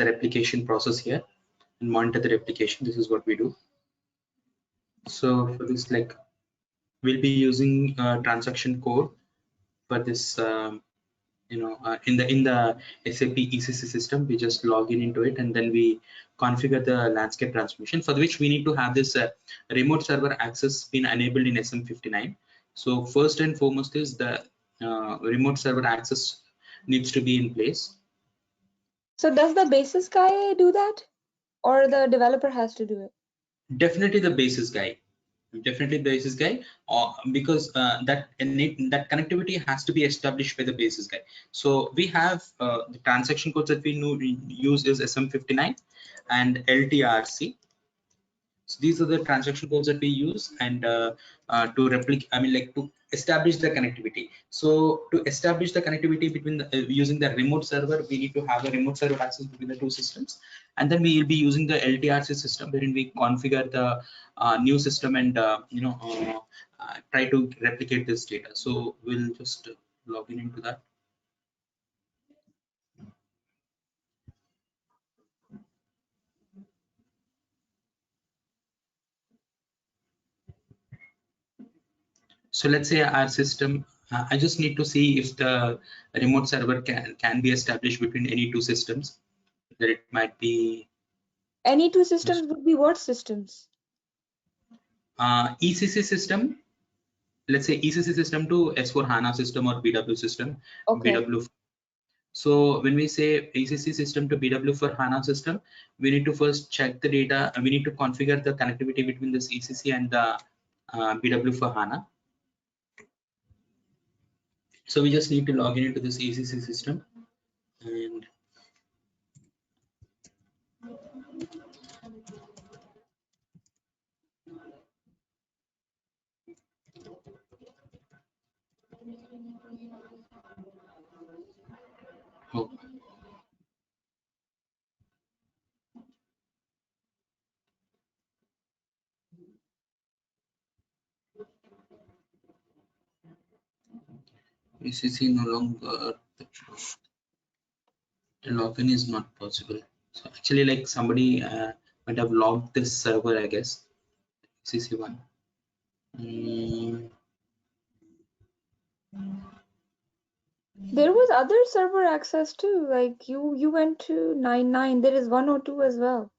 the replication process here and monitor the replication. This is what we do. So for this, like, we'll be using transaction code for this. In the SAP ECC system, we just log in into it and then we configure the landscape transformation, for which we need to have this remote server access been enabled in SM59. So first and foremost is the remote server access needs to be in place. So does the basis guy do that, or the developer has to do it? Definitely the basis guy. Because that connectivity has to be established by the basis guy. So we have the transaction codes that we use is SM59 and LTRC. So these are the transaction codes that we use, and to replicate, to establish the connectivity. So to establish the connectivity between the using the remote server, we need to have a remote server access between the two systems, and then we will be using the LTRC system, wherein we configure the new system and try to replicate this data. So we'll just log in into that. So let's say our system, I just need to see if the remote server can be established between any two systems. That it might be any two systems. Would be what systems? ECC system. Let's say ECC system to S4 HANA system or BW system. Okay. BW. So when we say ECC system to BW for HANA system, we need to first check the data. We need to configure the connectivity between this ECC and the BW for HANA. So we just need to log in into this ECC system and ECC no longer, the login is not possible. So actually, like, somebody might have logged this server, I guess. ECC1. There was other server access too. Like you went to 99. There is 102 as well.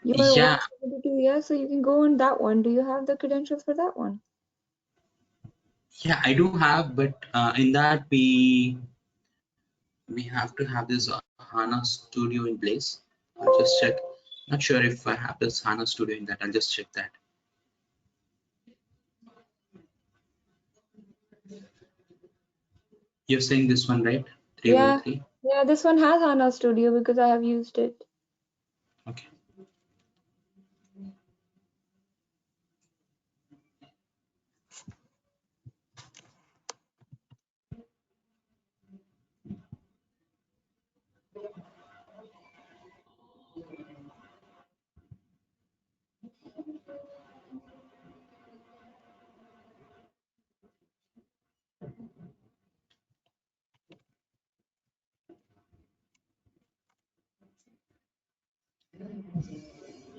You are 172, yeah. So you can go on that one. Do you have the credentials for that one? Yeah, I do have, but in that we have to have this HANA Studio in place. I'll just check. Not sure if I have this HANA Studio in that. I'll just check that. You're saying this one, right? 313? Yeah, this one has HANA Studio because I have used it. Okay.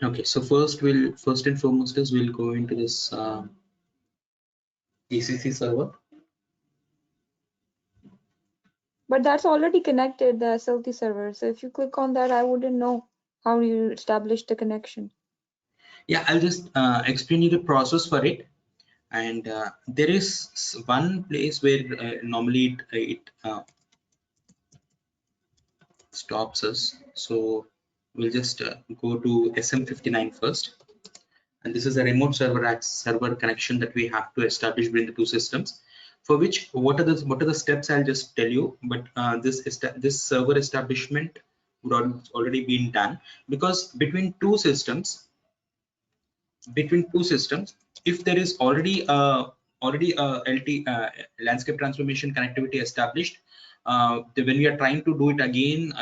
Okay, so first and foremost is we'll go into this ECC server. But that's already connected, the SLT server. So if you click on that, I wouldn't know how you establish the connection. Yeah, I'll just explain you the process for it. And there is one place where normally it stops us. So we'll just go to SM59 first. And this is a remote server connection that we have to establish between the two systems. For which, what are the steps? I'll just tell you. But this server establishment would already been done, because between two systems, if there is already a landscape transformation connectivity established, when we are trying to do it again,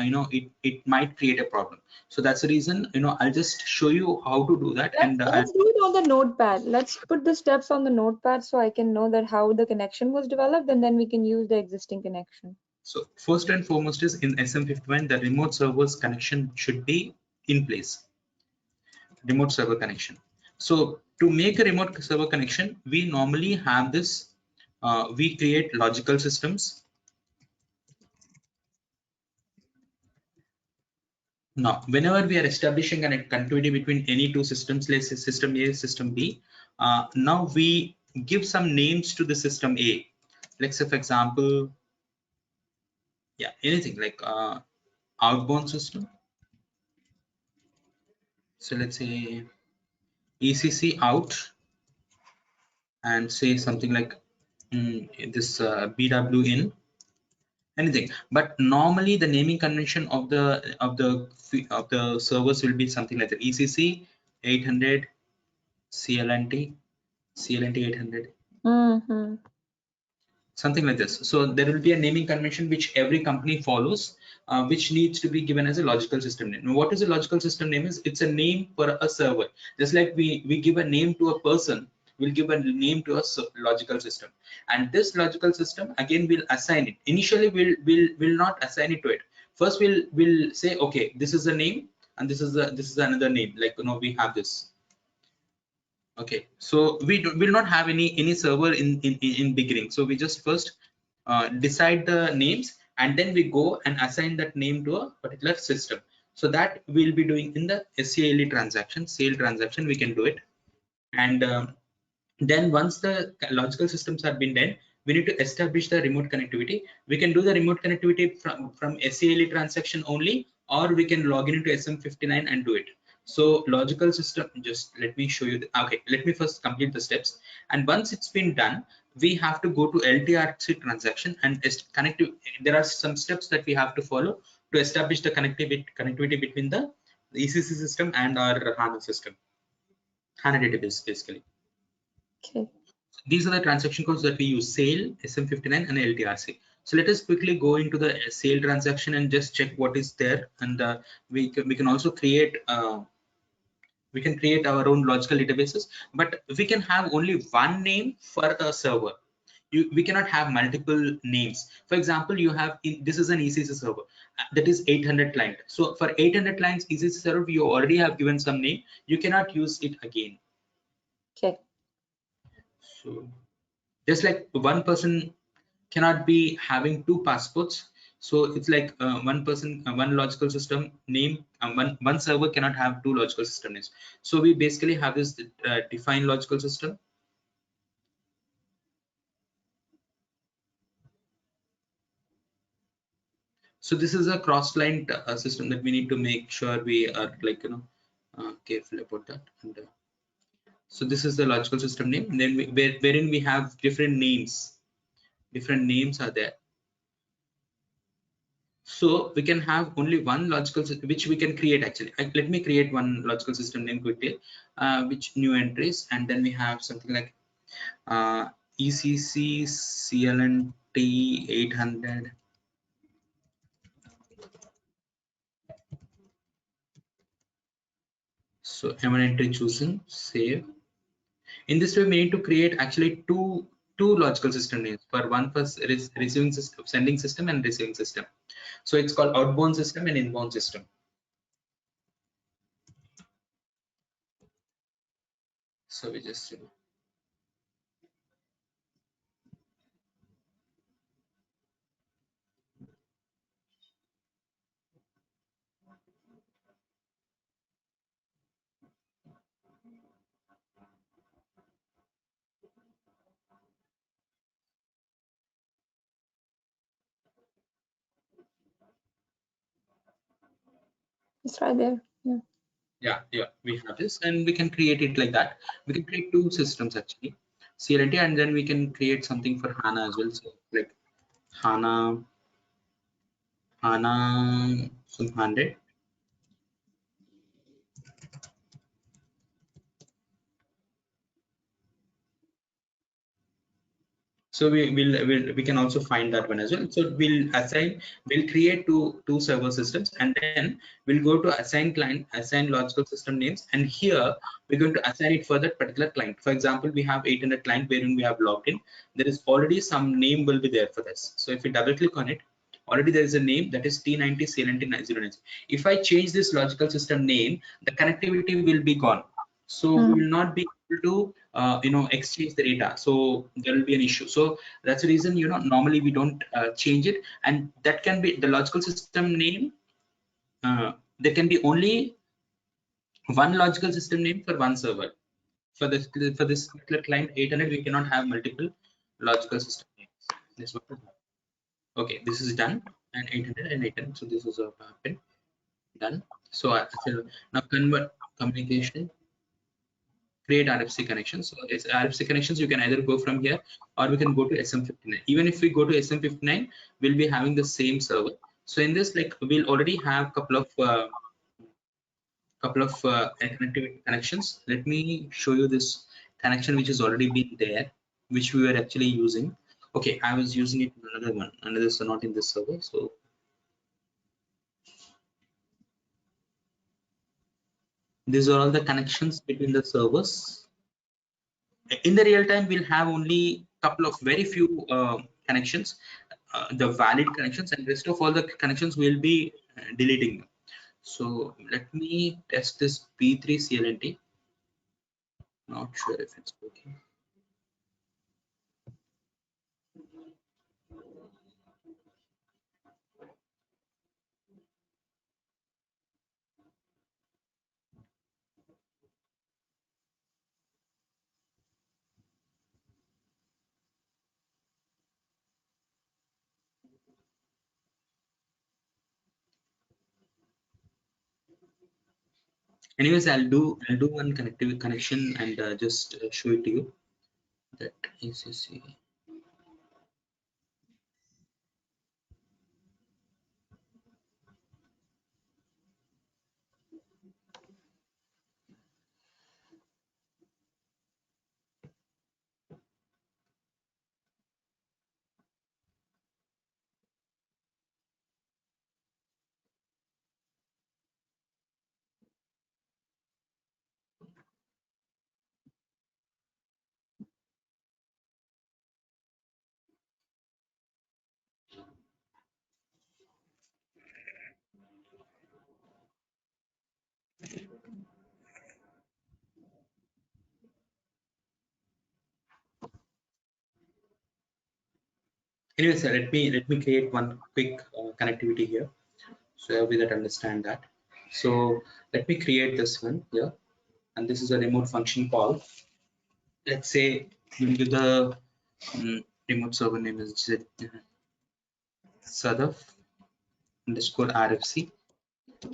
it might create a problem. So that's the reason, I'll just show you how to do that. Let's do it on the notepad. Let's put the steps on the notepad so I can know that how the connection was developed, and then we can use the existing connection. So first and foremost is in SM51, the remote server's connection should be in place. Remote server connection. So to make a remote server connection, we normally have this, we create logical systems. Now, whenever we are establishing a connectivity between any two systems, let's say system A, system B, now we give some names to the system A. Let's say, for example, yeah, anything like outbound system. So let's say ECC out, and say something like this BW in, anything. But normally the naming convention of the servers will be something like that: ECC 800 CLNT 800, something like this. So there will be a naming convention which every company follows, which needs to be given as a logical system name. Now, what is a logical system name? Is it's a name for a server. Just like we give a name to a person, we'll give a name to a logical system, and this logical system again will assign it. Initially, we'll not assign it to it. First, we'll say, okay, this is a name, and this is another name. Like, we have this. Okay, so will not have any server in beginning. So we just first decide the names, and then we go and assign that name to a particular system. So that we'll be doing in the SCALE transaction, sale transaction. We can do it, and then once the logical systems have been done, we need to establish the remote connectivity. We can do the remote connectivity from SCALE transaction only, or we can log in into SM59 and do it. So logical system, just let me show you. Okay, let me first complete the steps, and once it's been done, we have to go to LTRC transaction and connect. There are some steps that we have to follow to establish the connectivity between the ECC system and our HANA system, HANA database basically. Okay. These are the transaction codes that we use: sale, SM59, and LTRC. So let us quickly go into the sale transaction and just check what is there. And we can also create our own logical databases, but we can have only one name for a server. We cannot have multiple names. For example, you have this is an ECC server that is 800 client. So for 800 clients ECC server, you already have given some name. You cannot use it again. Okay. So just like one person cannot be having two passports, so it's like one person, one logical system name, one server cannot have two logical system names. So we basically have this defined logical system. So this is a cross-client system that we need to make sure we are like careful about that. And so this is the logical system name, and then wherein we have different names. Different names are there. So we can have only one logical system which we can create actually. Let me create one logical system name quickly, which new entries, and then we have something like ECC CLNT 800. So M1 entry chosen, save. In this way, we need to create actually two logical system names for one for receiving system, sending system, and receiving system. So it's called outbound system and inbound system. So we just It's right there. Yeah. yeah, we have this, and we can create it like that. We can create two systems actually, CLNT, and then we can create something for HANA as well. So like HANA 100. So we can also find that one as well. So we'll create two server systems, and then we'll go to assign client, assign logical system names, and here we're going to assign it for that particular client. For example, we have 800 client wherein we have logged in. There is already some name will be there for this. So if we double click on it, already there is a name that is T90 CLNT090. If I change this logical system name, the connectivity will be gone. So we will not be able to exchange the data. So there will be an issue. So that's the reason normally we don't change it, and that can be the logical system name. There can be only one logical system name for one server. For this particular client 800, we cannot have multiple logical system names. This is what will happen. Okay, this is done, and 800 and 800. So this is what happened. Done. So now convert communication, create RFC connections. So it's RFC connections. You can either go from here or we can go to SM59. Even if we go to SM59, we'll be having the same server. So in this, like, we'll already have couple of connectivity connections. Let me show you this connection which has already been there, which we were actually using. Okay, I was using it in another one, another, so not in this server. So these are all the connections between the servers. In the real time, we'll have only couple of very few connections, the valid connections, and rest of all the connections will be deleting them. So let me test this P3 CLNT. Not sure if it's working. Anyways, I'll do one connective connection and just show it to you. That is see. Anyways, let me create one quick connectivity here, so we that understand that. So let me create this one here, and this is a remote function call. Let's say we'll give the remote server name is Sadaf underscore RFC.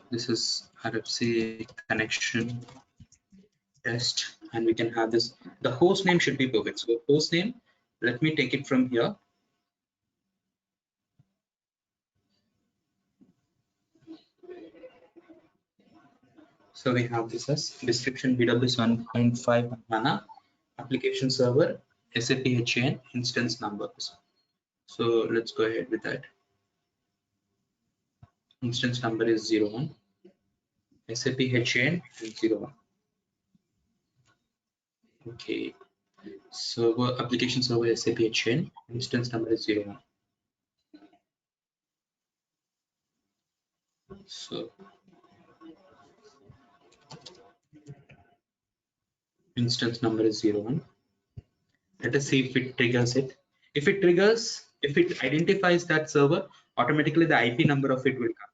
This is RFC connection test, and we can have this. The host name should be perfect. So host name, let me take it from here. So we have this as description BWS 1.5 HANA application server SAP HAN instance numbers. So let's go ahead with that. Instance number is 01. SAP HAN 01. Okay. Server application server SAP HAN instance number is 01. So instance number is 01. Let us see if it triggers it. If it identifies that server, automatically the IP number of it will come.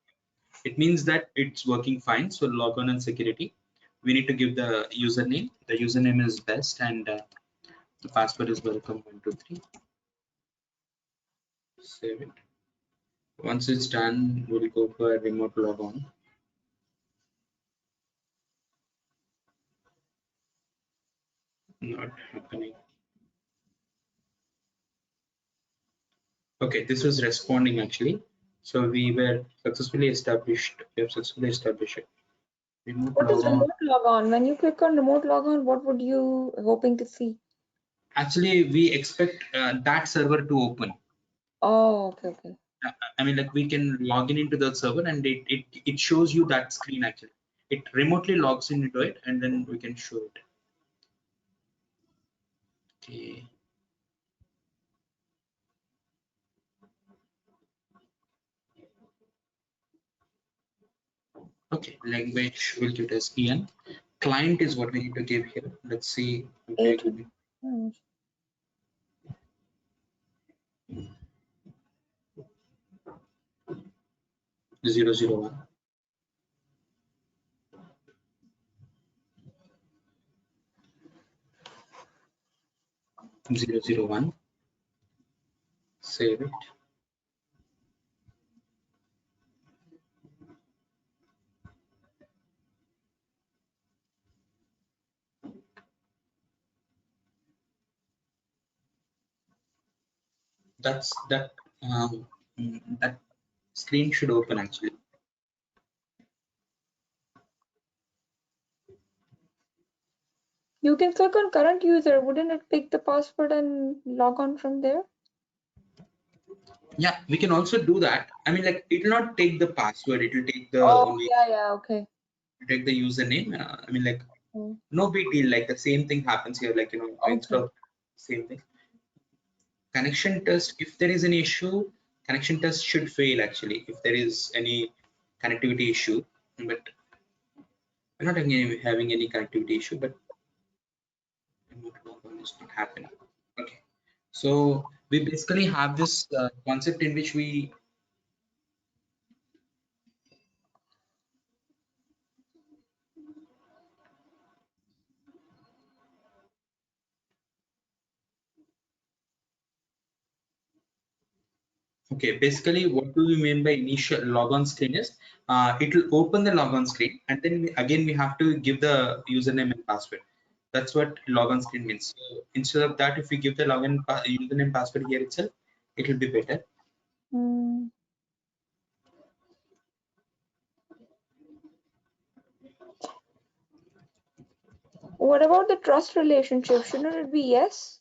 It means that it's working fine. So log on and security. We need to give the username. The username is best, and the password is welcome123. Save it. Once it's done, we'll go for remote logon. Not happening. Okay, this was responding actually. So we were successfully established. We have successfully established it. Remote What is logon. remote logon? When you click on remote logon, what would you hoping to see? Actually, we expect that server to open. Oh, okay. I mean, like, we can log in into the server, and it shows you that screen actually. It remotely logs into it, and then we can show it. Okay. Okay, language will give us EN. Client is what we need to give here. Let's see. A Okay, to D. Hmm. 001. 001. Save it. That's that. That screen should open actually. You can click on current user. Wouldn't it pick the password and log on from there? Yeah, we can also do that. I mean, like, it will not take the password. It will take the Oh, only yeah, okay. take the username. I mean, like, Mm. no big deal. Like the same thing happens here. Like, instead Okay. of same thing. Connection test. If there is an issue, connection test should fail actually. If there is any connectivity issue, but we're not having any connectivity issue, but remote logon is not happening. Okay. So we basically have this concept in which we basically what do we mean by initial logon screen is it will open the logon screen and then again we have to give the username and password. That's what logon screen means. So instead of that, if we give the username password here itself, it will be better. Mm. What about the trust relationship? Shouldn't it be yes?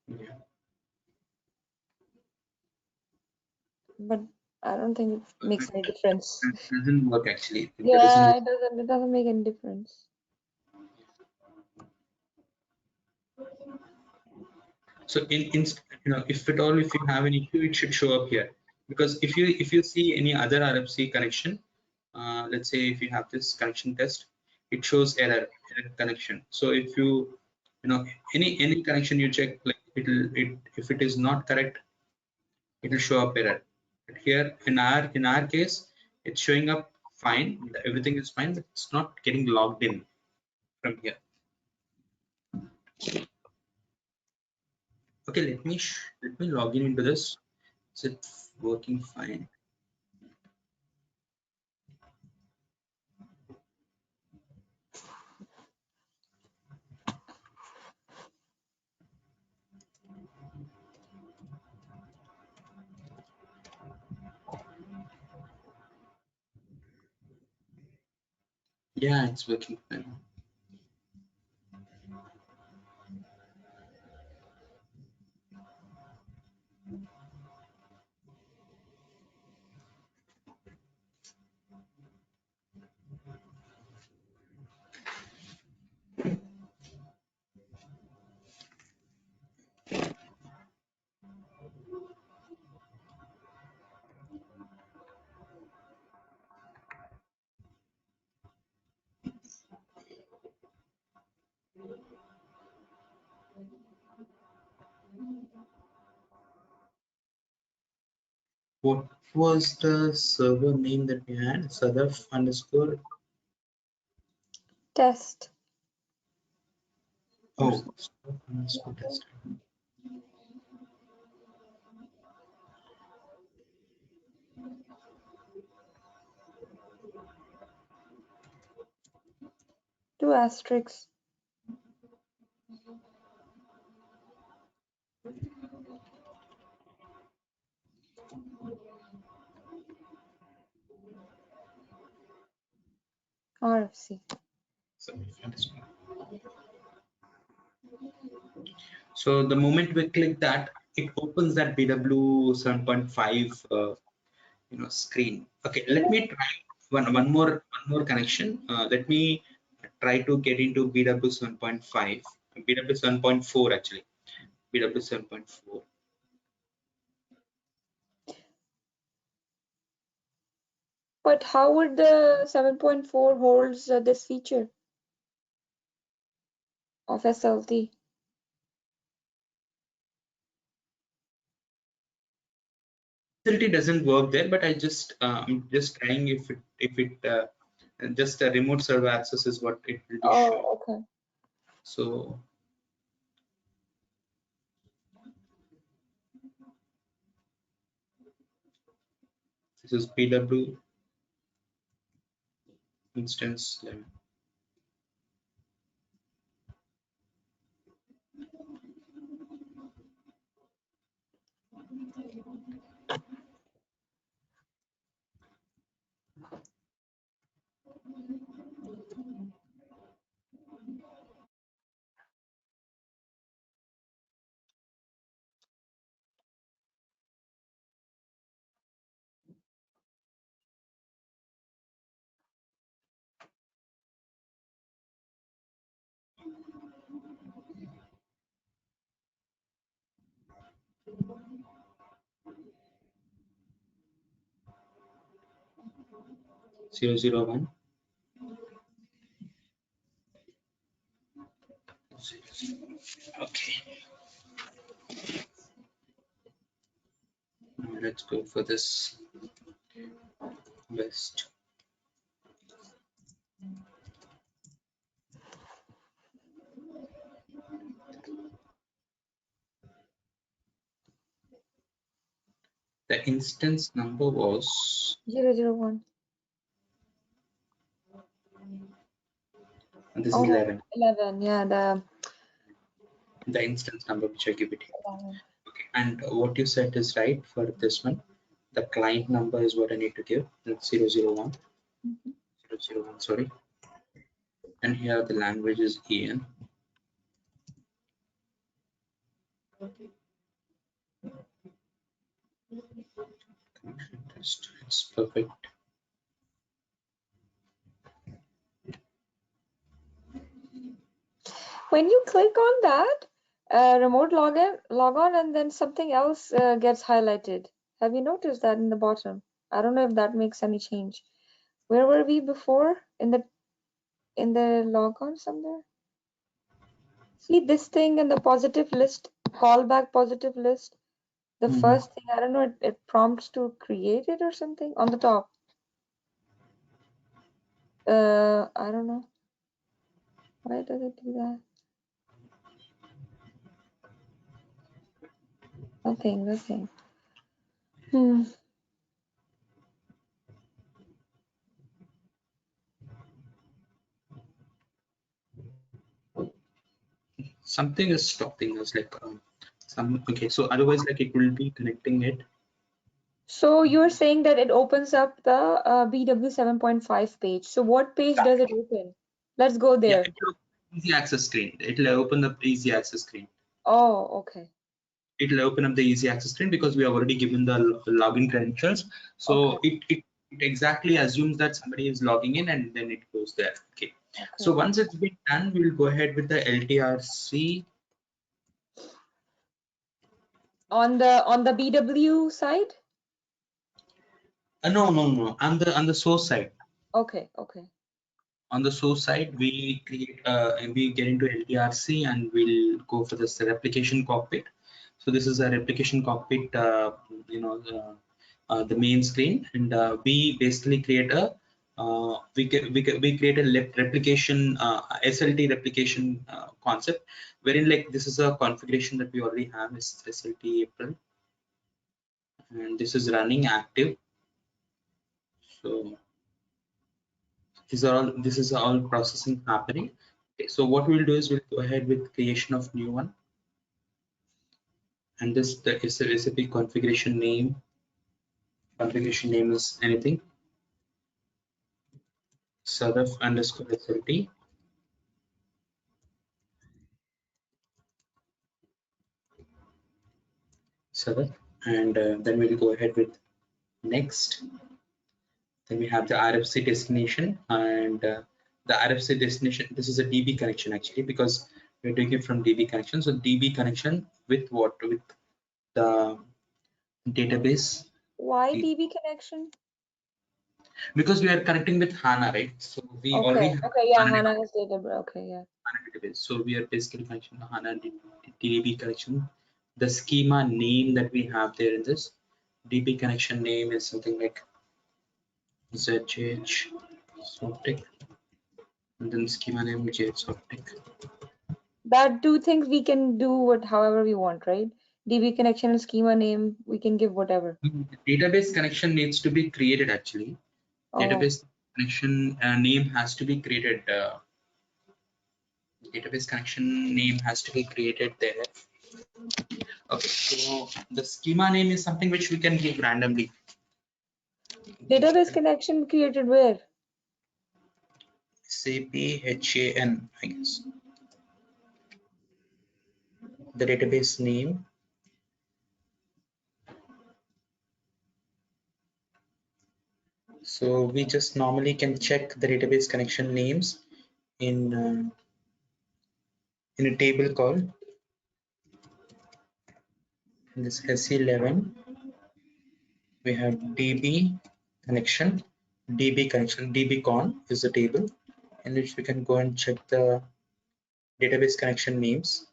Yeah. But I don't think it makes any difference. It doesn't work actually. There Yeah, isn't. it doesn't. It doesn't make any difference. So if at all, if you have an issue, it should show up here. Because if you see any other RFC connection, let's say if you have this connection test, it shows error connection. So if any connection you check, like if it is not correct, it will show up error. But here in our case, it's showing up fine. Everything is fine, but it's not getting logged in from here. Okay, let me log in into this. Is it working fine? Yeah, it's working fine. What was the server name that we had? Sadaf underscore. Test. Oh, Sadaf underscore test. Two asterisks. RFC. Sadaf underscore. So the moment we click that, it opens that BW 7.5 screen. Okay, let me try one more connection. Let me try to get into BW 7.5, BW 7.4 actually, BW 7.4. But how would the 7.4 holds this feature of SLT? SLT doesn't work there, but I'm just trying if it just a remote server access is what it will be showing. Oh, okay. So this is PW instance 11. Zero zero one. Okay. Now let's go for this list. The instance number was 001. and this Oh, is 11. 11. Yeah, The instance number which I give it here. 11. Okay, and what you said is right for this one. The client number is what I need to give. That's 001. 001, sorry. And here the language is EN. Connection test. It's perfect. When you click on that remote logon, and then something else gets highlighted. Have you noticed that in the bottom? I don't know if that makes any change. Where were we before? In the logon somewhere? See this thing in the positive list, callback positive list. The first thing, I don't know, it prompts to create it or something on the top. I don't know. Why does it do that? Nothing. Something is stopping us, like okay, so otherwise like it will be connecting it. So you're saying that it opens up the BW 7.5 page. So what page does it open? Let's go Yeah, there. it'll easy access screen. It'll open up easy access screen. Oh, okay. It'll open up the easy access screen because we have already given the login credentials. So Okay. it exactly assumes that somebody is logging in and then it goes there. Okay. So Okay. once it's been done, we'll go ahead with the LTRC. On the BW side? No, on the source side. Okay. On the source side, we create we get into LTRC and we'll go for this replication cockpit. So this is a replication cockpit, the main screen, and we basically create a we create a replication SLT replication concept, wherein like this is a configuration that we already have is SLT April, and this is running active. So this is all processing happening. Okay, so what we'll do is we'll go ahead with creation of new one, and this is the recipe configuration name. Configuration name is anything serif underscore SLT serif, and then we'll go ahead with next. Then we have the RFC destination, and the RFC destination. This is a DB connection actually because we're doing it from DB connection. So DB connection with what? With the database. Why DB connection? Because we are connecting with HANA, right? So we already have Yeah, HANA HANA is database. Okay, yeah. HANA database. So we are basically connecting the HANA DB connection. The schema name that we have there in this DB connection name is something like ZJH Softech, and then schema name JH Softech. That two things we can do however we want, right? DB connection and schema name, we can give whatever. Database connection needs to be created actually. Oh. Database connection name has to be created. Database connection name has to be created there. Okay, so the schema name is something which we can give randomly. Database connection created where? Sap HAN, I guess. The database name. So we just normally can check the database connection names in a table called in this SE11. We have DB connection, DBcon is the table in which we can go and check the database connection names.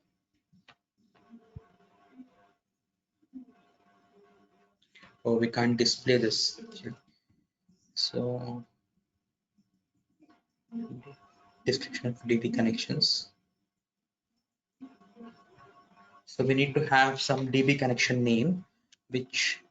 Oh, we can't display this. So description of DB connections. So we need to have some DB connection name, which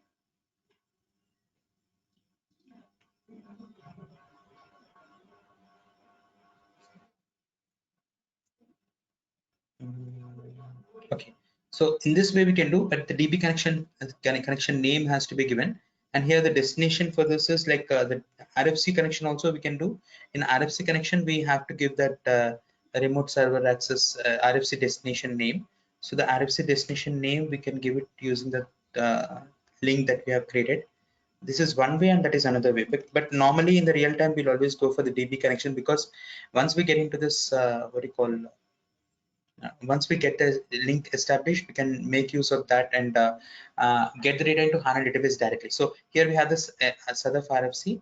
okay. So in this way we can do, but the DB connection name has to be given. And here the destination for this is like the RFC connection also we can do. In RFC connection, we have to give that remote server access RFC destination name. So the RFC destination name, we can give it using the link that we have created. This is one way and that is another way. But normally in the real time, we'll always go for the DB connection, because once we get into this, what do you call, once we get the link established, we can make use of that and get the data into HANA database directly. So here we have this SADF RFC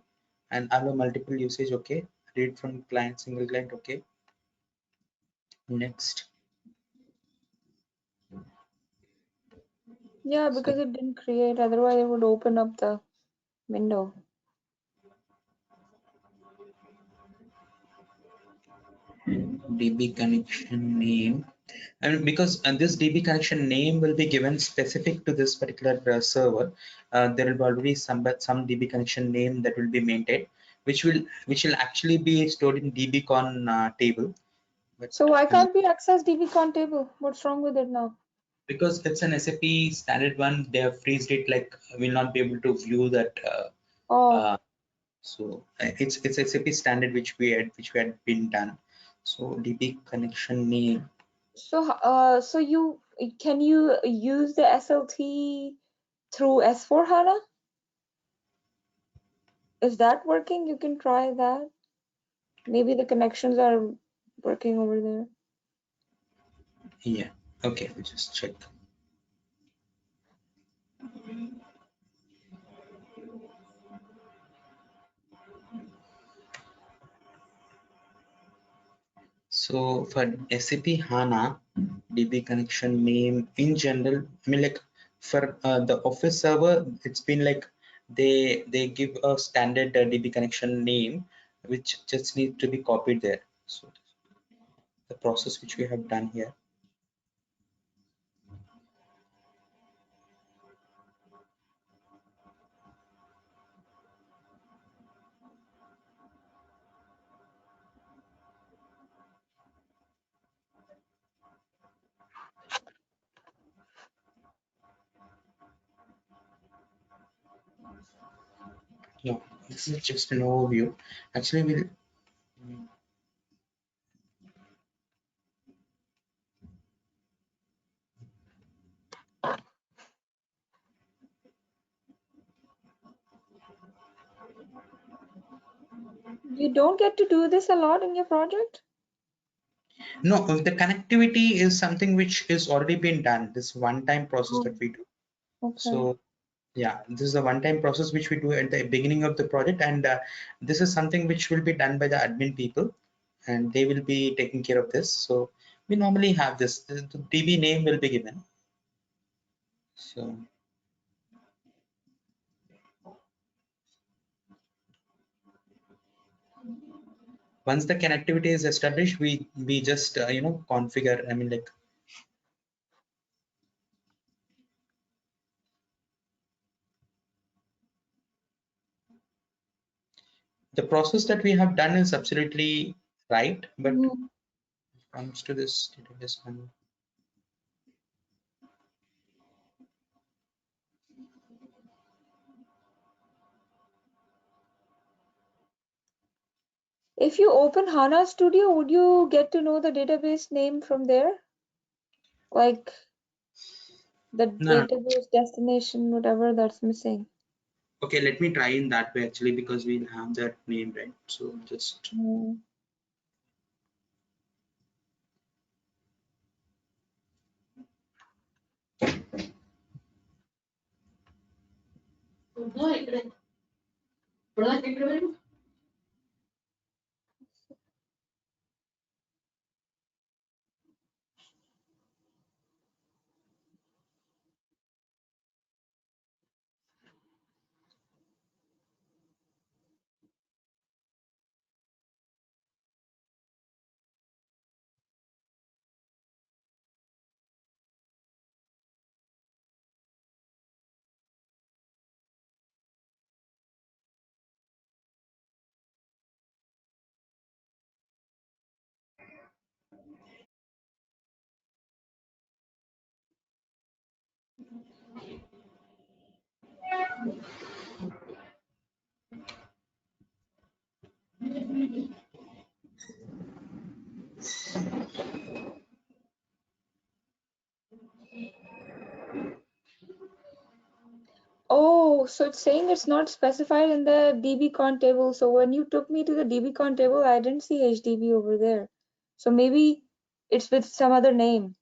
and allow multiple usage. Okay, read from client, single client. Okay, next. Yeah, because it didn't create, otherwise it would open up the window. DB connection name. And because this DB connection name will be given specific to this particular server, there will be already some DB connection name that will be maintained, which will actually be stored in DBcon table. But so why can't we access DBcon table? What's wrong with it now? Because it's an SAP standard one, they have freezed it, like we'll not be able to view that. So it's SAP standard which we had been done. So DB connection name. So so can you use the SLT through S4 HANA? Is that working? You can try that. Maybe the connections are working over there. Yeah. Okay. We'll just check. So for SAP HANA DB connection name in general, I mean, like for the Office server, it's been like they give a standard DB connection name which just needs to be copied there. So the process which we have done here. No, this is just an overview. Actually, we'll You don't get to do this a lot in your project? no, the connectivity is something which is already been done. This one-time process that we do. Okay. So Yeah, this is a one-time process which we do at the beginning of the project, and this is something which will be done by the admin people, and they will be taking care of this. So we normally have this. The DB name will be given. So once the connectivity is established, we just configure. I mean, like, the process that we have done is absolutely right, but when Mhm. it comes to this database one, If you open HANA Studio, would you get to know the database name from there? Like the no, no. database destination, whatever that's missing. Okay, let me try in that way actually, because we'll have that name, right? So just Mm. Oh, so it's saying it's not specified in the dbcon table. So when you took me to the dbcon table, I didn't see HDB over there. So maybe it's with some other name.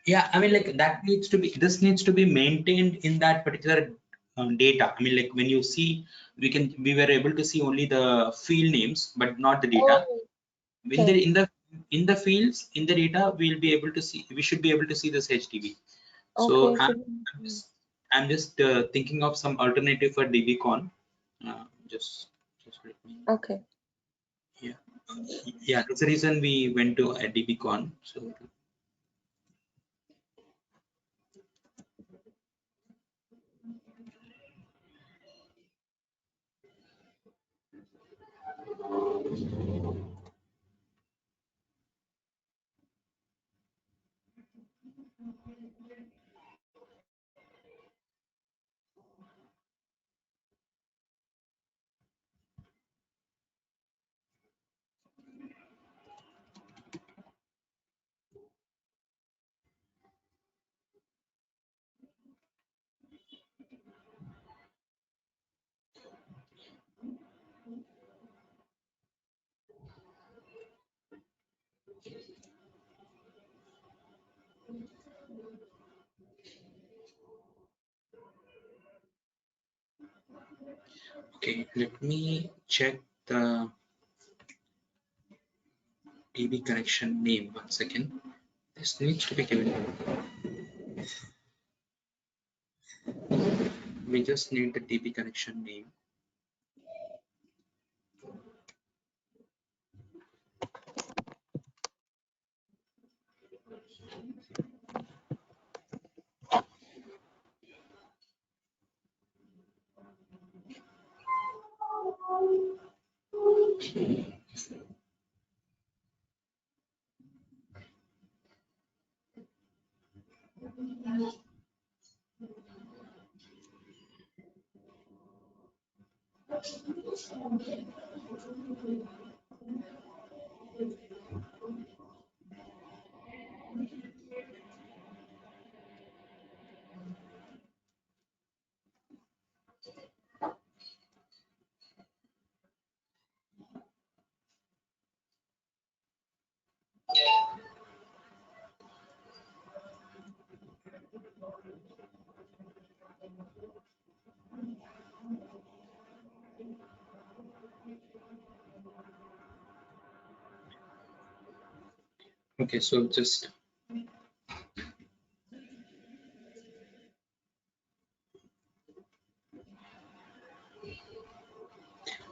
yeah, I mean, like, that needs to be, this needs to be maintained in that particular data. I mean, like, when you see, we were able to see only the field names but not the data. Oh, In the okay. in the fields in the data, we'll be able to see, we should be able to see this HDB. So Okay, should be. I'm just thinking of some alternative for dbcon. Just let me, Okay. yeah, yeah, that's the reason we went to a dbcon. So okay, let me check the DB connection name. 1 second. This needs to be given. We just need the DB connection name. Okay, so just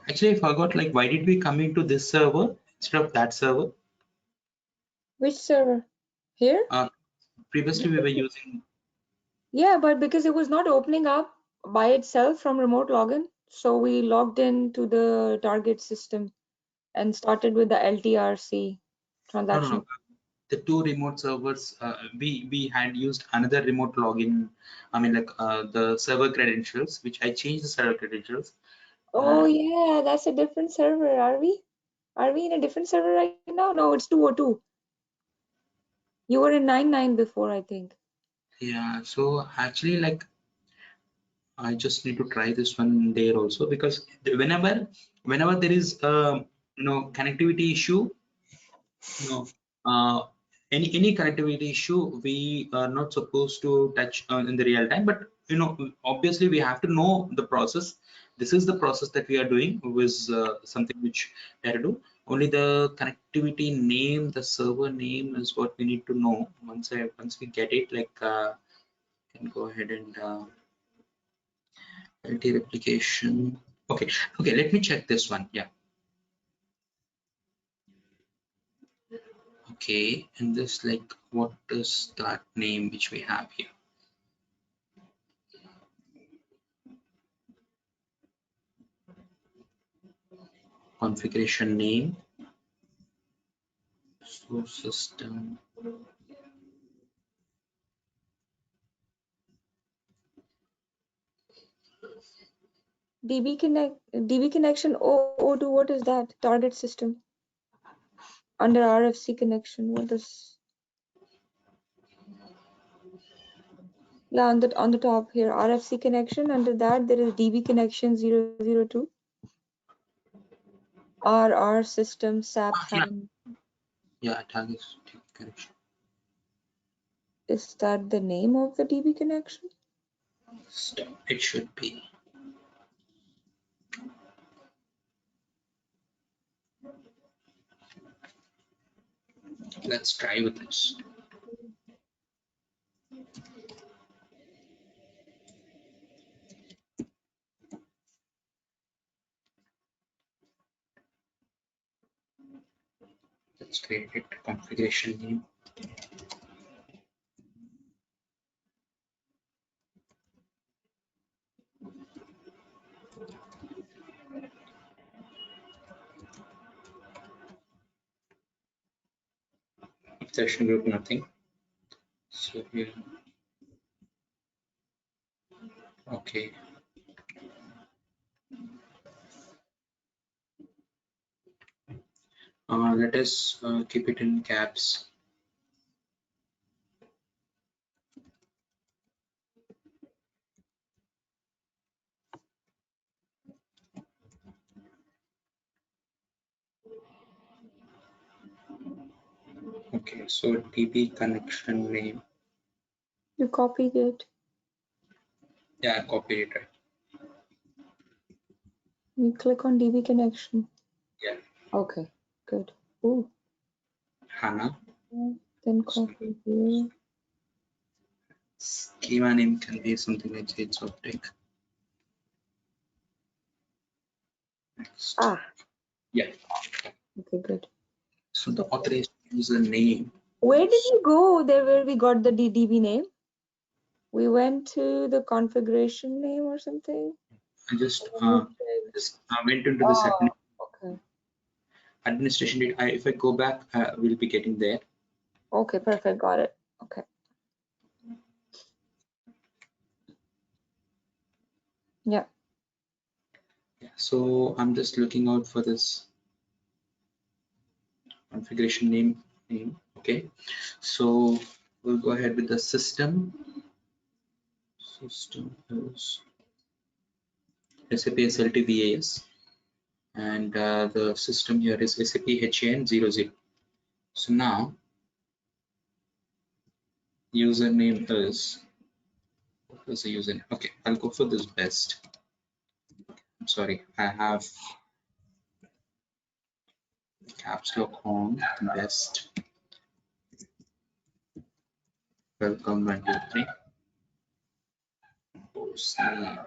actually I forgot, like, why did we come into this server instead of that server? Which server? Here? Previously we were using. Yeah, but because it was not opening up by itself from remote login, so we logged into the target system and started with the LTRC No, transaction. the two remote servers, we had used another remote login. I mean, like, the server credentials, which I changed the server credentials. Oh yeah, that's a different server. Are we? Are we in a different server right now? No, it's 202. You were in 99 before, I think. Yeah, so actually, like, I just need to try this one there also, because whenever there is connectivity issue, you know uh, any connectivity issue, we are not supposed to touch in the real time, but obviously we have to know the process. This is the process that we are doing, was something which we have to do. Only the connectivity name, the server name, is what we need to know. Once we get it, like, can go ahead and LT replication. Okay, let me check this one. Yeah. Okay, and this, like, what is that name which we have here? Configuration name, source system. DB connection 002, what is that? Target system. Under RFC connection, what is? Yeah, on the top here, RFC connection. Under that, there is DB connection 002. RR system Sap Hana. Yeah, target connection. Is that the name of the DB connection? It should be. Let's try with this. Let's create it. Configuration name. Session group, nothing. So here. Okay. Let us keep it in caps. Okay, so DB connection name. You copied it. Yeah, I copied it, right? You click on DB connection. Yeah. Okay, good. Ooh. HANA. Then copy here. Schema name can be something like Softech. Next. Ah, Yeah. okay, good. So the authorized user name. Where did you go there where we got the DB name? We went to the configuration name or something? I just Oh, went into this okay. administration data. If I go back, we'll be getting there. Okay, perfect. Got it. Okay. Yeah. Yeah, so I'm just looking out for this configuration name. Okay, so we'll go ahead with the system. System is SAP SLT VAS, and the system here is SAP HAN00. So now username is, what is the username? Okay, I'll go for this best. I'm sorry, I have caps lock on best. welcome 1 2 3. Host name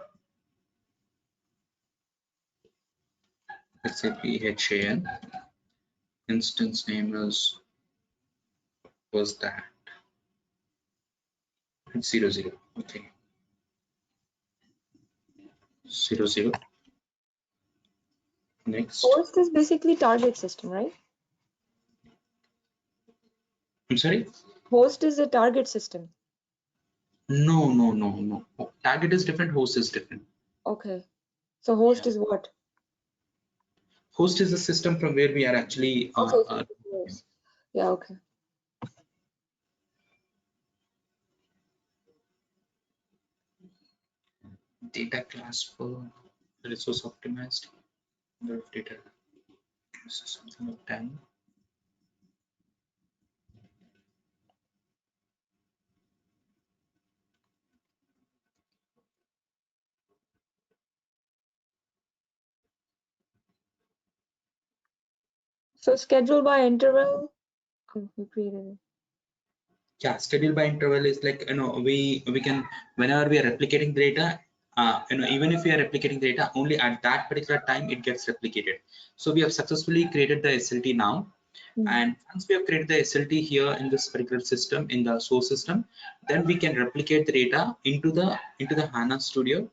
SAP HAN. Instance name was that 00. Okay, 00. Next. Host is basically target system, right? I'm sorry. Host is a target system. No. Target is different. Host is different. Okay. So host Yeah. is what? Host is the system from where we are actually. Okay. Yeah. Okay. Data class for resource optimized. Data. This is something of time. So schedule by interval. Oh, we created it. Yeah, schedule by interval is like, we can, whenever we are replicating the data, even if we are replicating the data, only at that particular time it gets replicated. So we have successfully created the SLT now. And once we have created the SLT here in this particular system, in the source system, then we can replicate the data into the HANA Studio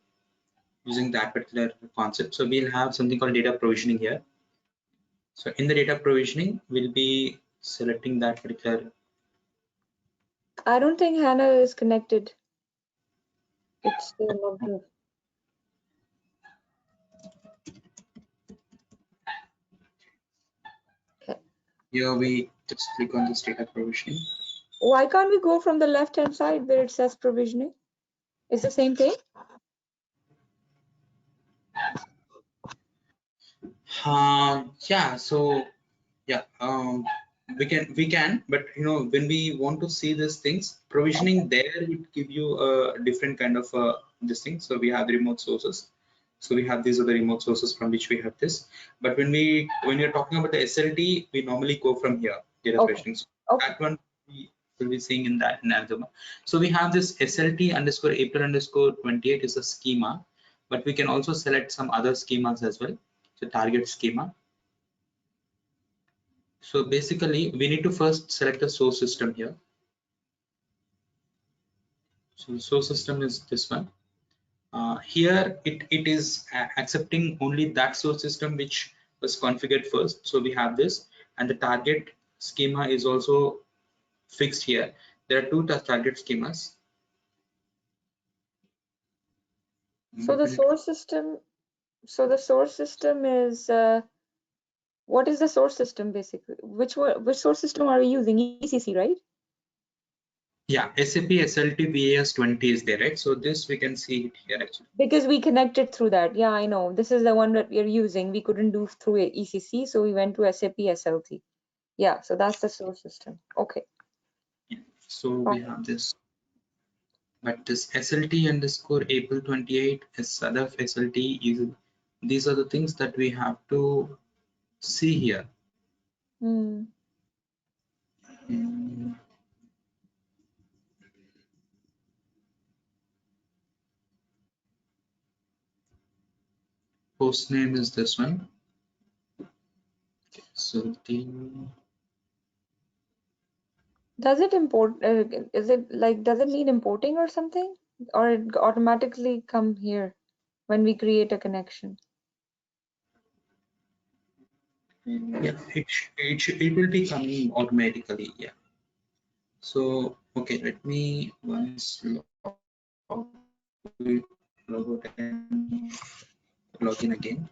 using that particular concept. So we'll have something called data provisioning here. So in the data provisioning, we'll be selecting that particular. I don't think Hana is connected. It's still logged up. Okay. Here we just click on this data provisioning. Why can't we go from the left-hand side where it says provisioning? It's the same thing? Yeah, so yeah, we can, but when we want to see these things, provisioning there would give you a different kind of this thing. So we have the remote sources. So we have these are the remote sources from which we have this. But when you're talking about the SLT, we normally go from here, data Okay. provisioning. So Okay. that one we will be seeing in that another one. So we have this SLT underscore April underscore 28 is a schema, but we can also select some other schemas as well. So target schema. So basically, we need to first select the source system here. So the source system is this one. Here it is accepting only that source system which was configured first. So we have this, and the target schema is also fixed here. There are two target schemas. So the source system. So the source system is what is the source system basically? Which source system are we using? ECC, right? Yeah, SAP SLT VAS 20 is there, right? So this we can see it here actually. Because we connected through that. Yeah, I know. This is the one that we are using. We couldn't do through ECC, so we went to SAP SLT. Yeah, so that's the source system. Okay. Yeah. So we have this. But this SLT underscore April 28 is Sadaf SLT is, these are the things that we have to see here. Host name is this one. So does it import? Is it like, does it need importing or something, or it automatically come here when we create a connection? yeah, it will be coming automatically. Yeah. So okay, let me once log out and log in again.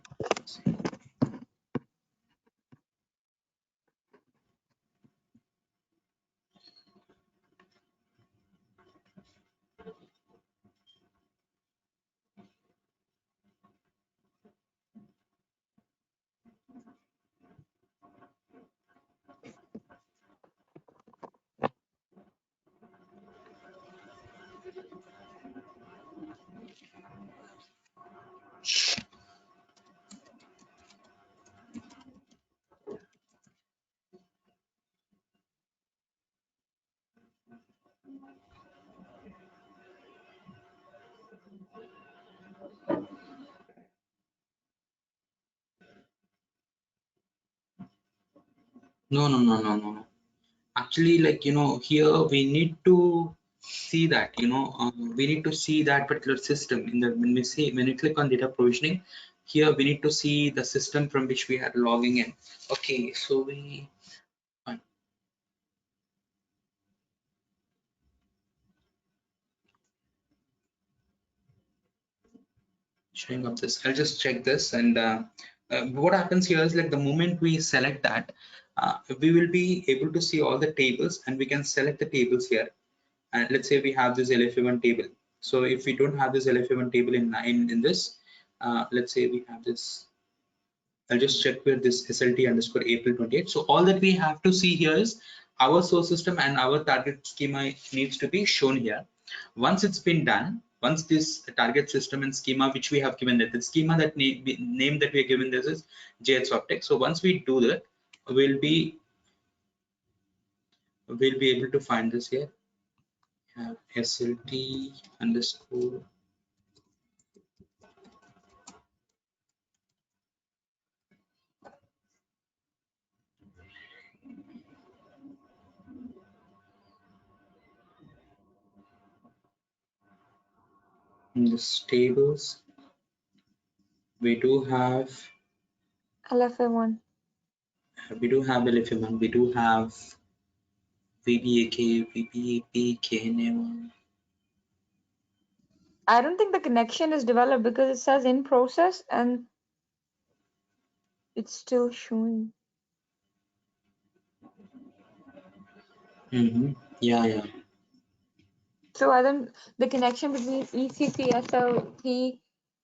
No. Actually, like, here we need to see that, we need to see that particular system in the, when we click on data provisioning, here we need to see the system from which we are logging in. Okay, so fine. Showing up this, I'll just check this, and what happens here is, like, the moment we select that, we will be able to see all the tables, and we can select the tables here. And let's say we have this LFA1 table. So if we don't have this LFA1 table in this, let's say we have this, I'll just check with this SLT underscore April 28. So all that we have to see here is our source system and our target schema needs to be shown here. Once it's been done, once this target system and schema which we have given, that the schema that name that we are given this is JH Softech. So once we do that, we'll be able to find this here. Have SLT underscore in this tables. We do have LFA1. LFM1, we do have VBAK, VBAP, KNM. I don't think the connection is developed because it says in process and it's still showing. Yeah. So I don't, the connection between ECCSLT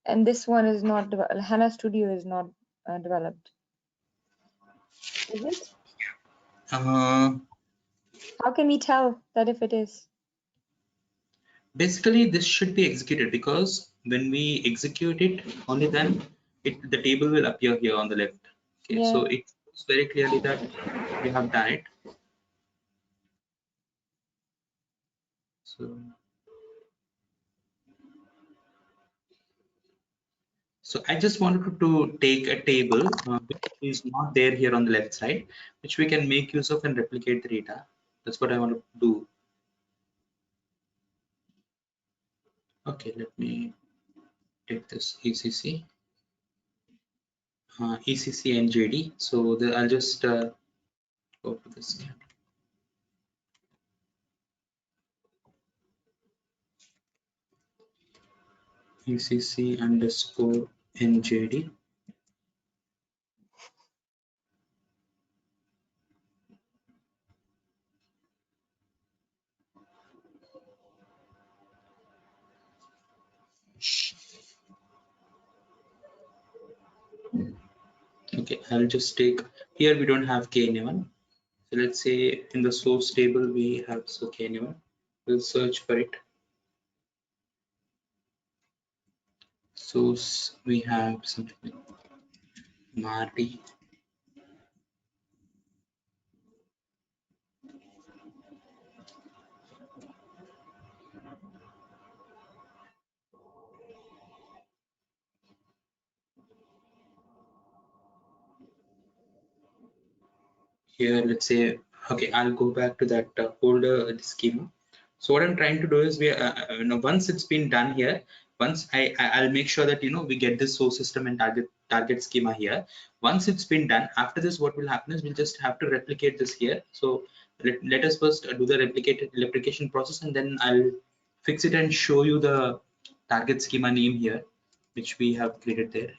and this one is not developed. HANA Studio is not developed. Is it? Uh, How can we tell that if it is? Basically, this should be executed, because when we execute it, only then the table will appear here on the left. Okay, Yeah. so it shows very clearly that we have done it. So I just wanted to take a table which is not there here on the left side, which we can make use of and replicate the data. That's what I want to do. Okay, let me take this ECC, ECC and JD. So I'll just go to this. ECC underscore NJD. Okay, I'll just take, here we don't have KNA1. So let's say in the source table we have KNA1. We'll search for it. Source, we have something like Marty. Here, let's say, okay, I'll go back to that older schema. So what I'm trying to do is, we once it's been done here, once I'll make sure that we get this source system and target schema here. Once it's been done, after this, what will happen is we'll just have to replicate this here. So let us first do the replication process, and then I'll fix it and show you the target schema name here, which we have created there.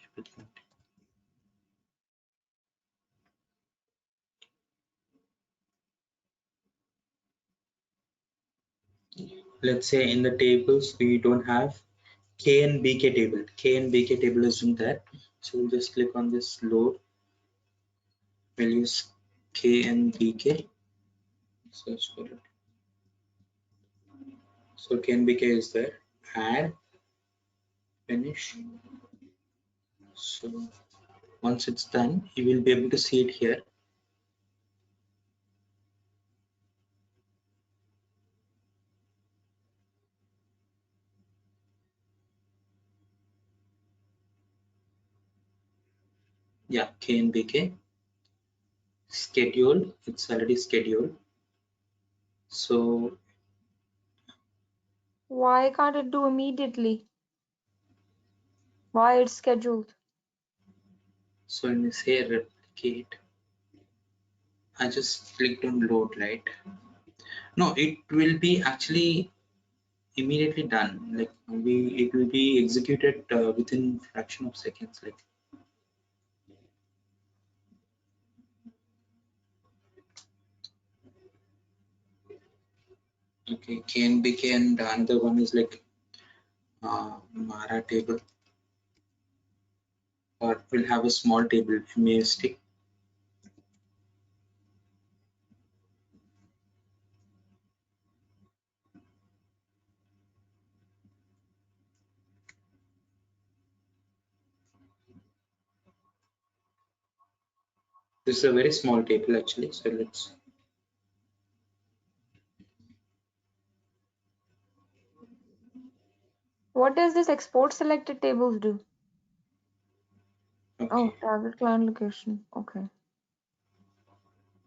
Let's say in the tables we don't have K and BK table. K and BK table isn't there. So we'll just click on this load. We'll use K and BK. Search for it. So K and BK is there. Add, finish. So once it's done, you will be able to see it here. Yeah, K and BK. scheduled. It's already scheduled. So Why can't it do immediately? Why it's scheduled? so when we say replicate, I just clicked on load, right? No, it will be actually immediately done. Like it will be executed within fraction of seconds. Like okay, KNBK, and another one is like Mara table, or we'll have a small table MAST. This is a very small table actually. So let's What does this export selected tables do? okay. Oh, target client location. Okay.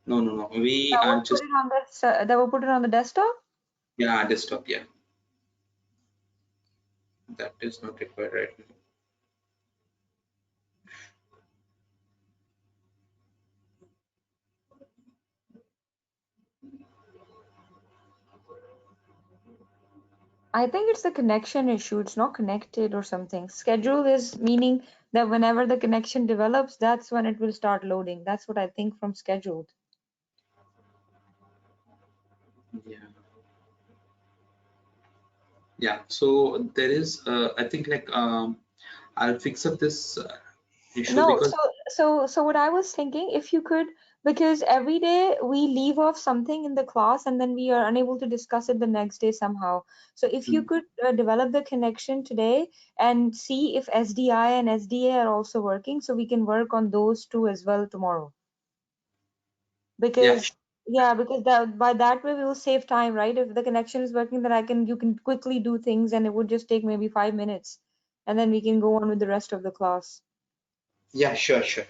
No. We That are will put just it on that will put it on the desktop? yeah desktop. Yeah, that is not required right now. I think it's the connection issue. It's not connected or something. Schedule is meaning that whenever the connection develops, that's when it will start loading. That's what I think from scheduled. Yeah. Yeah, so there is I think like I'll fix up this issue No, because so what I was thinking, if you could, because every day we leave off something in the class and then we are unable to discuss it the next day somehow. So if you mm, could develop the connection today and see if SDI and SDA are also working, so we can work on those two as well tomorrow. yeah, Because yeah, because that by that way we will save time, right? If the connection is working, then you can quickly do things and it would just take maybe 5 minutes, and then we can go on with the rest of the class. yeah, sure. So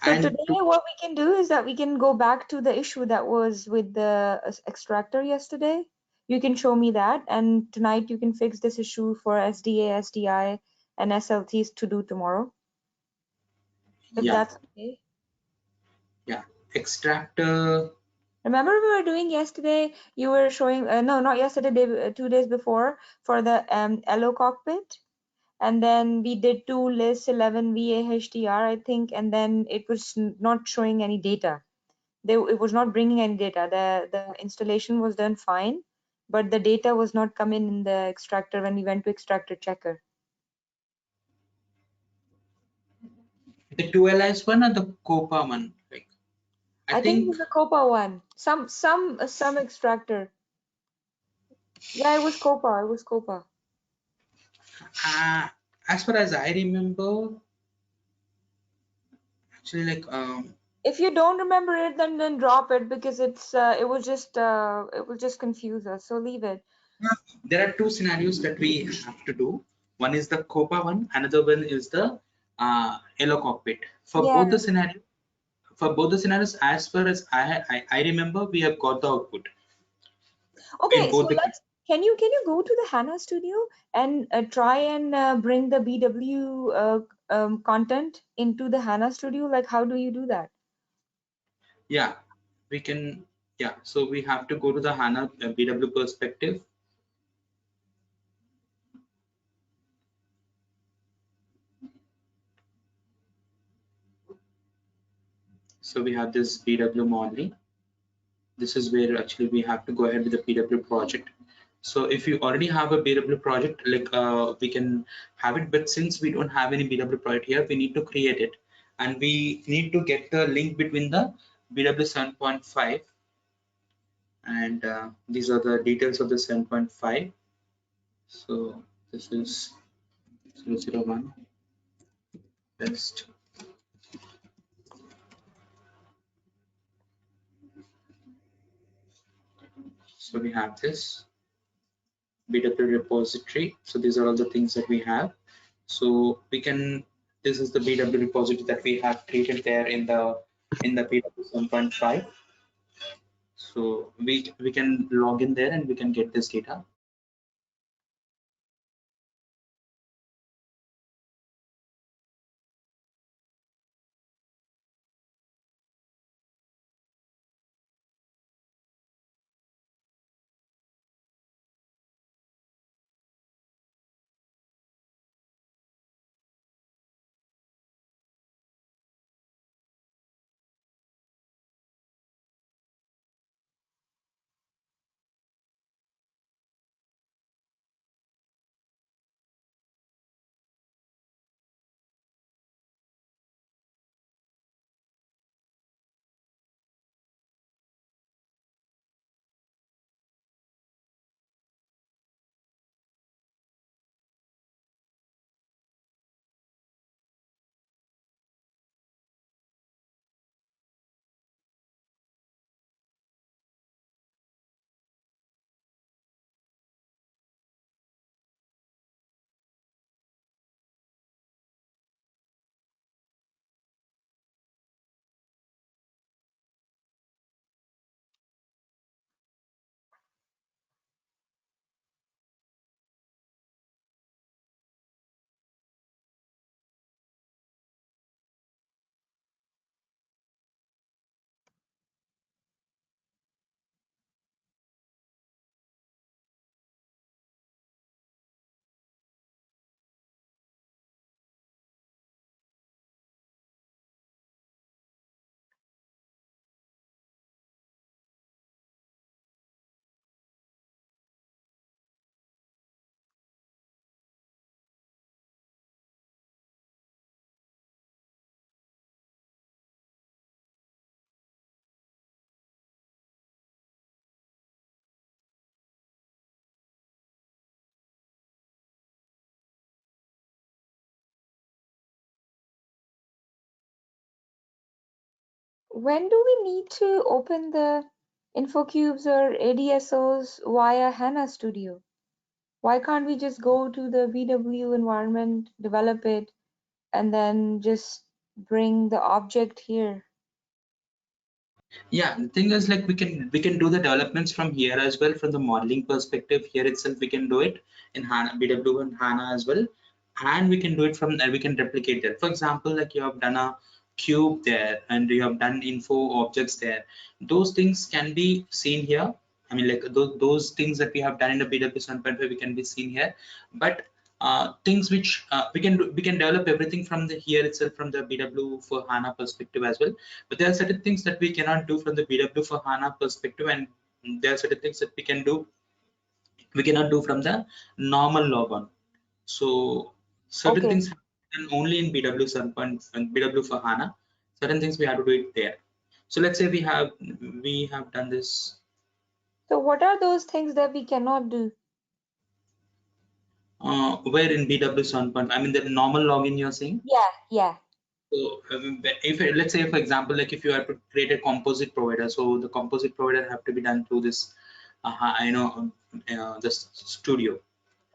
And today what we can do is that we can go back to the issue that was with the extractor yesterday. You can show me that, and tonight you can fix this issue for SDA, SDI, and SLTs to do tomorrow, if yeah, that's okay. yeah, extractor, Remember we were doing yesterday, you were showing, no, not yesterday, 2 days before, for the LO cockpit. And then we did two lists, 11 VAHDR, I think, and then it was not showing any data. It was not bringing any data. The installation was done fine, but the data was not coming in the extractor when we went to extractor checker. the 2LIS one or the COPA one? Like I I think it think was the COPA one. Some extractor. Yeah, it was COPA. It was COPA. uh, as far as I remember, actually like If you don't remember it, then drop it because it will just confuse us. So leave it. there are two scenarios that we have to do. One is the COPA one, another one is the LO cockpit. For Yeah. both the scenarios, as far as I remember, we have got the output in Okay, so both the cases. can you go to the HANA studio and try and bring the BW content into the HANA studio? Like, how do you do that? Yeah, we can. Yeah, so we have to go to the HANA BW perspective. So we have this BW modeling. This is where actually we have to go ahead with the BW project. So if you already have a BW project, like we can have it, but since we don't have any BW project here, we need to create it, and we need to get the link between the BW 7.5, and these are the details of the 7.5. So this is 001 test. So we have this BW repository. So these are all the things that we have. So we can, this is the BW repository that we have created there in the in the PW 7.5. So we can log in there and we can get this data. When do we need to open the InfoCubes or ADSOs via HANA Studio? Why can't we just go to the BW environment, develop it, and then just bring the object here? Yeah, the thing is like we can do the developments from here as well, from the modeling perspective. Here itself we can do it in HANA, BW and HANA as well, and we can do it from there. We can replicate that. For example, like you have done a cube there and you have done info objects there. Those things can be seen here. I mean, like those things that we have done in the BW 7.5 we can be seen here, but things which we can develop everything from the here itself, from the BW for HANA perspective as well. But there are certain things that we cannot do from the BW for HANA perspective, and there are certain things that we cannot do from the normal logon. So certain Okay. things happen only in BW 7. BW for HANA. Certain things we have to do it there. So let's say we have done this. So what are those things that we cannot do? Where in BW 7. I mean the normal login you're saying. Yeah, yeah. So if let's say for example, like if you have to create a composite provider, so the composite provider have to be done through this, the studio.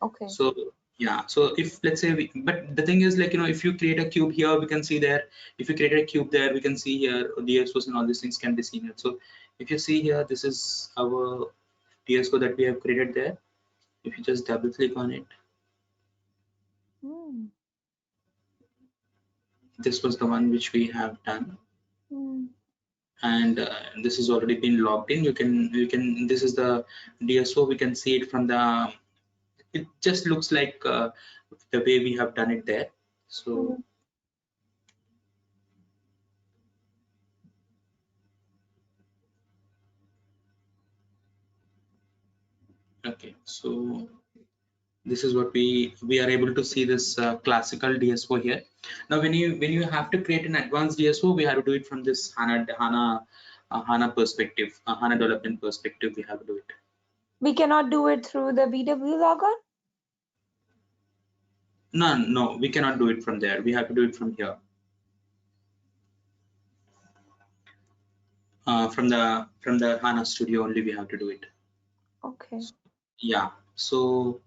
Okay. So yeah, so if let's say but the thing is like if you create a cube here, we can see there. If you create a cube there, we can see here DSOs and all these things can be seen here. So if you see here, this is our DSO that we have created there. If you just double click on it, Hmm. this was the one which we have done. Hmm. And this has already been logged in. You can this is the DSO. We can see it from the, it just looks like the way we have done it there. So Hmm. okay, so this is what we are able to see, this classical DSO here. Now when you have to create an advanced DSO, we have to do it from this HANA perspective, HANA development perspective. We have to do it. We cannot do it through the BW logon? No, we cannot do it from there. We have to do it from here. From the HANA studio only we have to do it. Okay. Yeah. So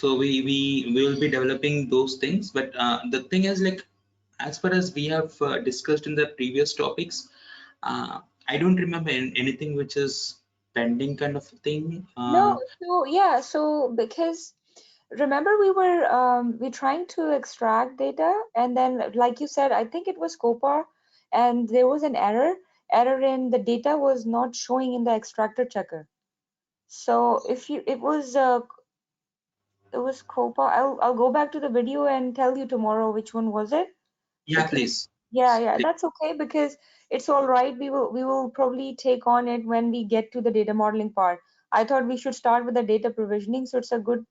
we will be developing those things, but the thing is like as far as we have discussed in the previous topics, I don't remember anything which is pending kind of thing. No, so yeah, so because remember we're trying to extract data, and then like you said, I think it was COPA, and there was an error in the data was not showing in the extractor checker. So if you it was COPA. I'll go back to the video and tell you tomorrow which one was it. Yeah, Because please. yeah, Please. that's okay because it's all right. We will probably take on it when we get to the data modeling part. I thought we should start with the data provisioning, so it's a good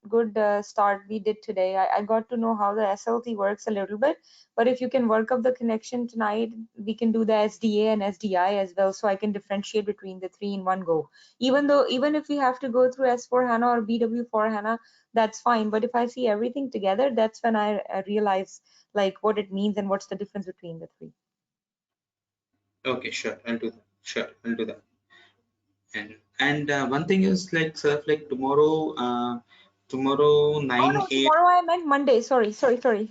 start we did today. I got to know how the SLT works a little bit, but if you can work up the connection tonight, we can do the SDA and SDI as well, so I can differentiate between the three in one go. Even if we have to go through S4 HANA or BW4 HANA, that's fine. But if I see everything together, that's when I realize like what it means and what's the difference between the three. Okay, sure, I'll do that. Sure, I'll do that. And one thing is like, sir, like tomorrow Oh 9 no, 8. tomorrow I meant Monday. Sorry.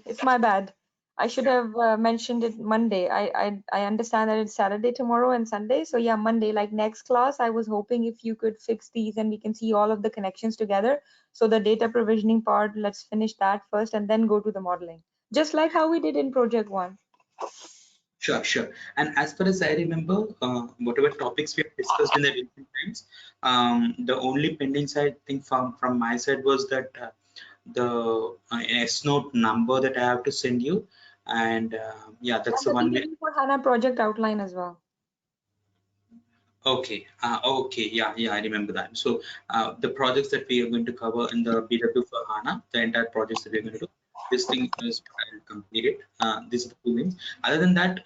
It's my bad. I should have mentioned it Monday. I understand that it's Saturday tomorrow and Sunday. So yeah, Monday, like next class, I was hoping if you could fix these and we can see all of the connections together. So the data provisioning part, let's finish that first and then go to the modeling. Just like how we did in project one. Sure, sure. And as far as I remember, whatever topics we have discussed in the recent times, the only pending side thing from my side was that the S note number that I have to send you, and yeah, that's And the the one way. BW for HANA project outline as well. Okay, okay, yeah, yeah, I remember that. So the projects that we are going to cover in the BW for HANA, the entire projects that we're going to do, this thing is I'll complete it. These are the two things. Other than that,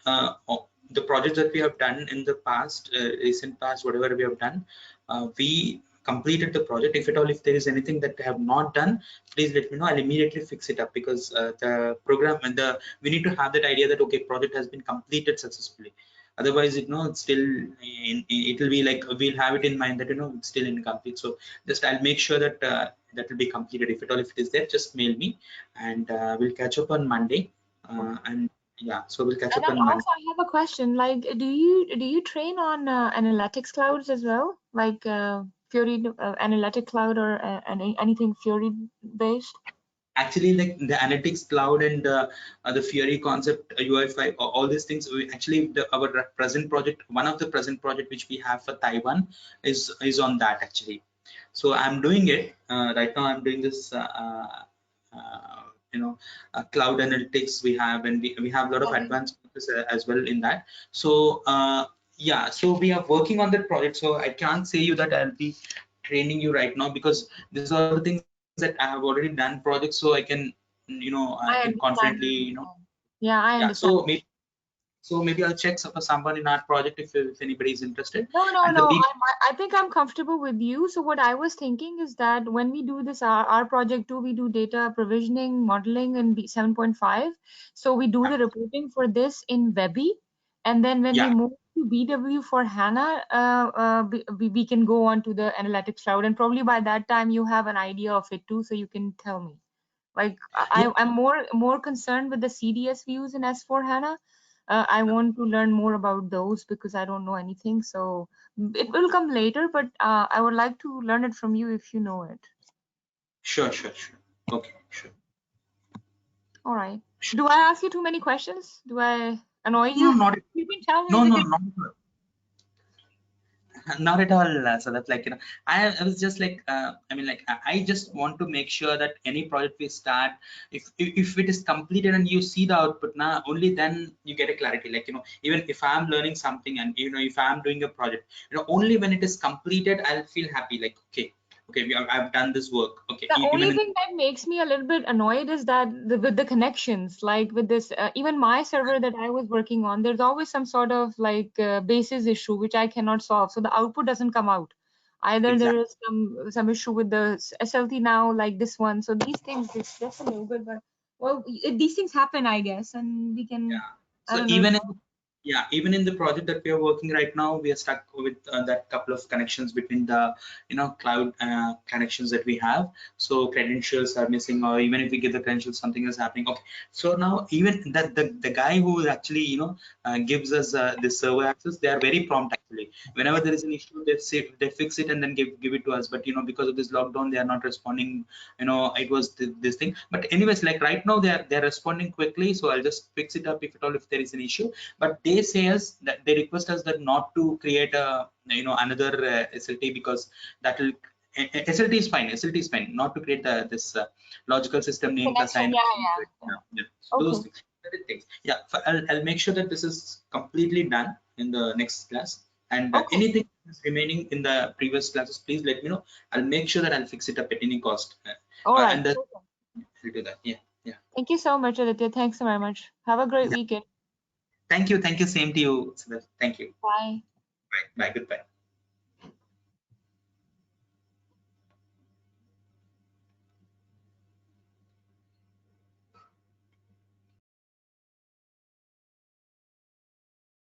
the projects that we have done in the past, recent past, whatever we have done, we completed the project. If at all, if there is anything that I have not done, please let me know. I'll immediately fix it up because the program and we need to have that idea that okay, project has been completed successfully. Otherwise it's still it will be like we'll have it in mind that it's still incomplete. So just I'll make sure that that will be completed. If at all if it is there, just mail me, and we'll catch up on Monday, and yeah, so we'll catch And up then on Monday. also I have a question. Like, do you train on analytics clouds as well, like Fury analytic cloud or anything Fury based? Actually, like the analytics cloud and the Fury concept, UI5, all these things, actually our present project, one of the present project which we have for Taiwan is on that actually. So I'm doing it right now. I'm doing this uh, cloud analytics we have, and we have a lot of advanced features, as well in that. So yeah, so we are working on that project, so I can't say you that I'll be training you right now because these are the things that I have already done projects, so I can I can I confidently understand. I understand. Yeah, I yeah, understand. so maybe I'll check for someone in our project if anybody is interested. No, no, And the no. B I think I'm comfortable with you. So what I was thinking is that when we do this, our project too, we do data provisioning, modeling in 7.5. So we do yeah, the reporting for this in Webby. And then when we yeah, move to BW for HANA, we can go on to the analytics cloud. And probably by that time you have an idea of it too, so you can tell me. Like yeah, I'm more concerned with the CDS views in S4 HANA. I want to learn more about those because I don't know anything. So it will come later, but I would like to learn it from you if you know it. sure, sure, sure. Okay, sure. All right. Sure. Do I ask you too many questions? Do I annoy No, you? not You can tell me no, no, because not at all. Not at all. So that's like I was just like I mean like I just want to make sure that any project we start, if it is completed and you see the output now, only then you get a clarity. Like even if I'm learning something and if I'm doing a project, only when it is completed I'll feel happy. Like okay, I've done this work. Okay, the even only in thing that makes me a little bit annoyed is that with the connections, like with this, even my server that I was working on, there's always some sort of like basis issue which I cannot solve. So the output doesn't come out. Either there exactly. is some issue with the SLT now, like this one. So these things, it's just a little bit, but well, these things happen, I guess, and we can, Yeah. I So don't know. even Solve. Yeah, even in the project that we are working right now, we are stuck with that couple of connections between the cloud connections that we have. So credentials are missing, or even if we get the credentials, something is happening. Okay, so now even that the guy who actually gives us this server access, they are very prompt actually. Whenever there is an issue, they fix it and then give it to us. But because of this lockdown, they are not responding. It was this thing. But anyways, like right now they're responding quickly, so I'll just fix it up if at all if there is an issue. But they say us that they request us that not to create a another SLT, because that will SLT is fine. SLT is fine. Not to create this logical system name plus Connection, sign. yeah. Yeah. So those Okay. things. Yeah. I'll make sure that this is completely done in the next class. And Okay. anything is remaining in the previous classes, please let me know. I'll make sure that I'll fix it up at any cost. All right. And I'll do that. Yeah. Yeah. Thank you so much, Aditya. Thanks so very much. Have a great Yeah. weekend. Thank you. Thank you. Same to you, Siddharth. Thank you. Bye. Bye. Bye. Goodbye.